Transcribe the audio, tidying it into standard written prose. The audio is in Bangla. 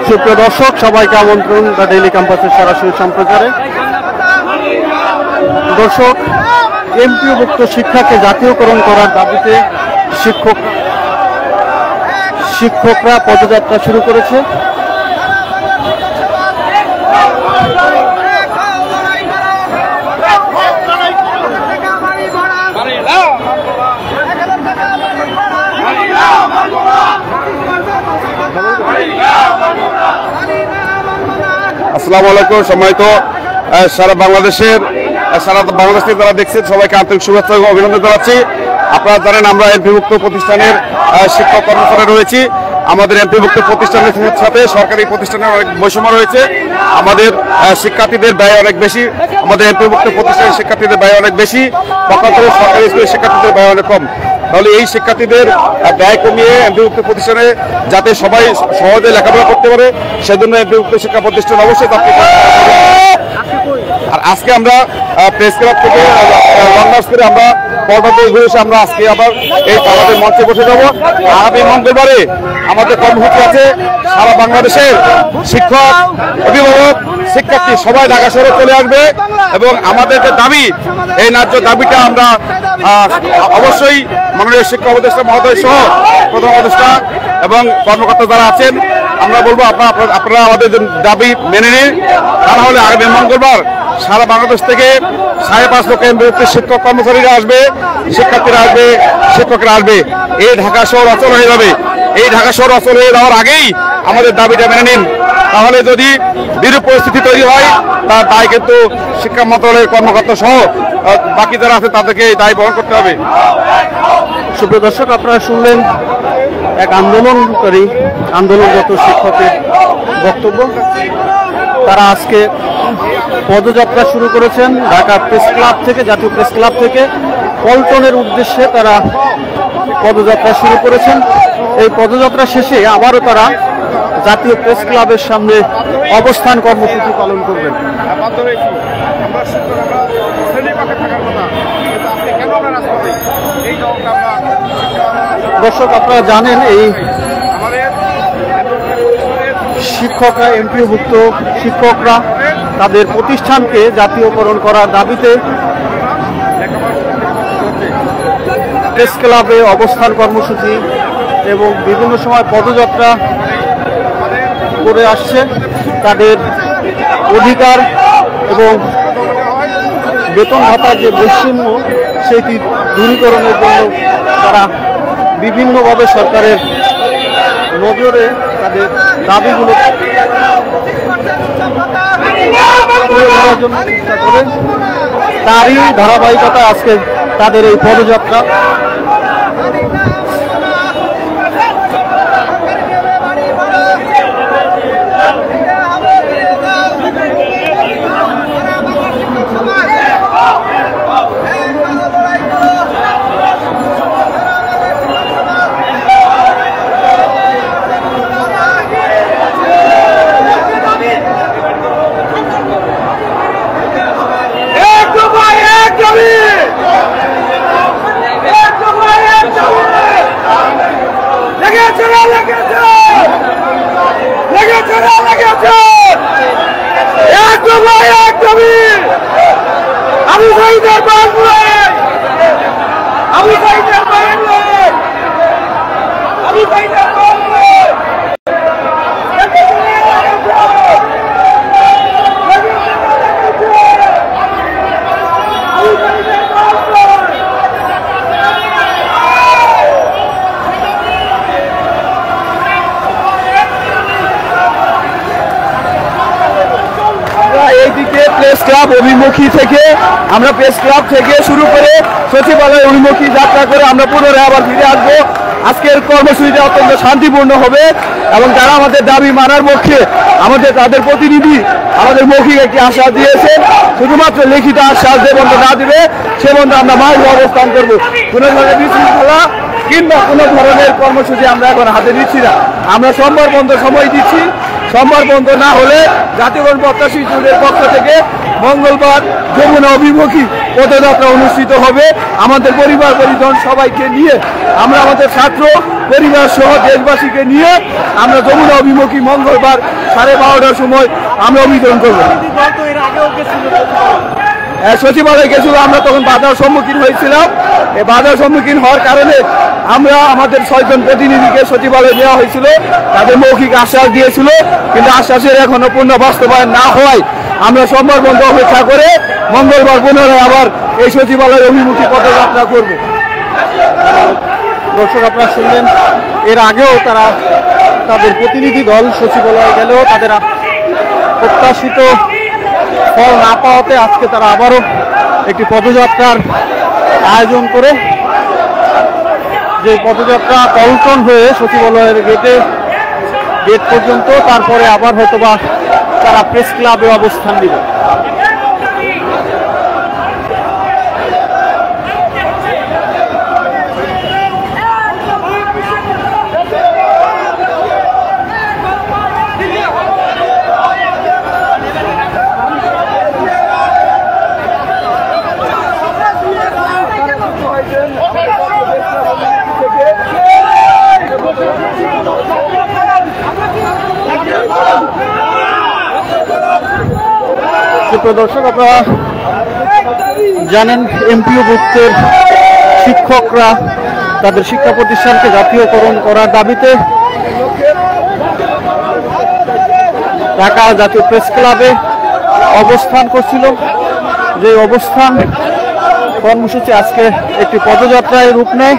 সুপ্রিয় দর্শক, সবাইকে আমন্ত্রণ দ্য ডেইলি ক্যাম্পাসের সরাসরি সম্প্রচারে। দর্শক, এমপিওভুক্ত শিক্ষাকে জাতীয়করণ করার দাবিতে শিক্ষকরা পদযাত্রা শুরু করেছে। আসসালামু আলাইকুম। সম্মানিত সারা বাংলাদেশ থেকে যারা দেখছেন সবাইকে আন্তরিক শুভেচ্ছা এবং অভিনন্দন জানাচ্ছি। আপনারা জানেন আমরা এমপিভুক্ত প্রতিষ্ঠানের শিক্ষক কর্মচারী রয়েছি। আমাদের এমপিভুক্ত প্রতিষ্ঠানের সাথে সরকারি প্রতিষ্ঠানের অনেক বৈষম্য রয়েছে। আমাদের শিক্ষার্থীদের ব্যয় অনেক বেশি, আমাদের এমপিভুক্ত প্রতিষ্ঠানের শিক্ষার্থীদের ব্যয় অনেক বেশি, পক্ষান্তরে সরকারি স্কুলের শিক্ষার্থীদের ব্যয় অনেক কম। তাহলে এই শিক্ষার্থীদের ব্যয় কমিয়ে এমপিভুক্ত প্রতিষ্ঠানে যাতে সবাই সহজে লেখাপড়া করতে পারে সেজন্য এমপিভুক্ত শিক্ষা প্রতিষ্ঠান অবশ্যই চাকরি করতে হবে। আর আজকে আমরা প্রেস ক্লাব থেকে লং মার্চ করে আমরা পর্বতে ঘুরে এসে আমরা আজকে আবার এই আমাদের মঞ্চে বসে যাব। আগামী মঙ্গলবারে আমাদের কর্মসূচি আছে। সারা বাংলাদেশের শিক্ষক, অভিভাবক, শিক্ষার্থী সবাই ঢাকা শহরে চলে আসবে এবং আমাদের যে দাবি, এই ন্যায্য দাবিটা আমরা অবশ্যই মাননীয় শিক্ষা উপদেষ্টা মহোদয় সহ প্রধান উপদেষ্টা এবং কর্মকর্তা যারা আছেন আমরা বলবো আপনারা আমাদের দাবি মেনে নিন। তা না হলে আগামী মঙ্গলবার সারা বাংলাদেশ থেকে 5.5 লক্ষ এমপিভুক্ত শিক্ষক কর্মচারীরা আসবে, শিক্ষার্থীরা আসবে, শিক্ষকরা আসবে। এই ঢাকা শহর অচল হয়ে যাবে। এই ঢাকা শহর অচল হয়ে যাওয়ার আগেই আমাদের দাবিটা মেনে নিন। তাহলে যদি বিরূপ পরিস্থিতি তৈরি হয় তার দায় কিন্তু শিক্ষা মন্ত্রণালয়ের কর্মকর্তা সহ বাকি যারা আছে তাদেরকে এই দায় বহন করতে হবে। সুপ্রিয় দর্শক, আপনারা শুনলেন এক আন্দোলনরত শিক্ষকের বক্তব্য। তারা আজকে পদযাত্রা শুরু করেছেন ঢাকা প্রেস ক্লাব থেকে, জাতীয় প্রেস ক্লাব থেকে পল্টনের উদ্দেশ্যে তারা পদযাত্রা শুরু করেছেন। এই পদযাত্রা শেষে আবারও তারা জাতীয় প্রেস ক্লাবের সামনে অবস্থান কর্মসূচি পালন করবেন। দর্শক, আপনারা জানেন এই শিক্ষকরা, এমপিওভুক্ত শিক্ষকরা তাদের প্রতিষ্ঠানকে জাতীয়করণ করার দাবিতে প্রেস ক্লাবে অবস্থান কর্মসূচি এবং বিভিন্ন সময় পদযাত্রা করে আসছে। তাদের অধিকার এবং বেতন ভাতার যে বৈষম্য সেটি দূরীকরণের জন্য তারা বিভিন্নভাবে সরকারের নজরে তাদের দাবিগুলো তুলে ধরার জন্য চেষ্টা করে। তারই ধারাবাহিকতা আজকে তাদের এই পদযাত্রা। প্রেস ক্লাব অভিমুখী থেকে আমরা প্রেস ক্লাব থেকে শুরু করে সচিবালয় অভিমুখী যাত্রা করে আমরা পুনরায় আবার ফিরে আসবো। আজকের কর্মসূচিটা অত্যন্ত শান্তিপূর্ণ হবে এবং যারা আমাদের দাবি মানার পক্ষে তাদের প্রতিনিধি আমাদের মৌখিক একটি আশ্বাস দিয়েছেন। শুধুমাত্র লিখিত আশ্বাস যে বন্ধ না দিবে সে বন্ধ আমরা মাঝে অবস্থান করবো। কোনো ধরনের বিশৃঙ্খলা কিংবা কোনো ধরনের কর্মসূচি আমরা এখন হাতে নিচ্ছি না। আমরা সোমবার বন্ধ সময় দিচ্ছি। সোমবার বন্ধ না হলে জাতীয়করণ প্রত্যাশী জোটের পক্ষ থেকে মঙ্গলবার যমুনা অভিমুখী পদযাত্রা অনুষ্ঠিত হবে। আমাদের পরিবার পরিজন সবাইকে নিয়ে আমরা আমাদের ছাত্র পরিবার সহ দেশবাসীকে নিয়ে আমরা যমুনা অভিমুখী মঙ্গলবার 12:30টার সময় আমরা অভিযান করব। সচিবালয় গেছিল, আমরা তখন বাধার সম্মুখীন হয়েছিলাম। এই বাধার সম্মুখীন হওয়ার কারণে আমরা আমাদের 6 জন প্রতিনিধিকে সচিবালয়ে দেওয়া হয়েছিল, তাদের মৌখিক আশ্বাস দিয়েছিল, কিন্তু আশ্বাসের এখনো পূর্ণ বাস্তবায়ন না হওয়ায় আমরা সোমবার বন্ধ অপেক্ষা করে মঙ্গলবার পুনরায় আবার এই সচিবালয়ের অভিমুখী পদযাত্রা করব। দর্শক, আপনারা শুনলেন এর আগেও তারা তাদের প্রতিনিধি দল সচিবালয়ে গেলেও তাদের প্রত্যাশিত ফল না পাওয়াতে আজকে তারা আবারও একটি পদযাত্রার আয়োজন করে, যে পদযাত্রা পল্টন হয়ে সচিবালয়ের গেট পর্যন্ত, তারপরে আবার হয়তোবা তারা প্রেস ক্লাবে অবস্থান দিবে। দর্শক, আপনারা জানেন এমপিওভুক্তের শিক্ষকরা তাদের শিক্ষা প্রতিষ্ঠানকে জাতীয়করণ করার দাবিতে ঢাকা জাতীয় প্রেস ক্লাবে অবস্থান করছিল। যে অবস্থান কর্মসূচি আজকে একটি পদযাত্রায় রূপ নেয়।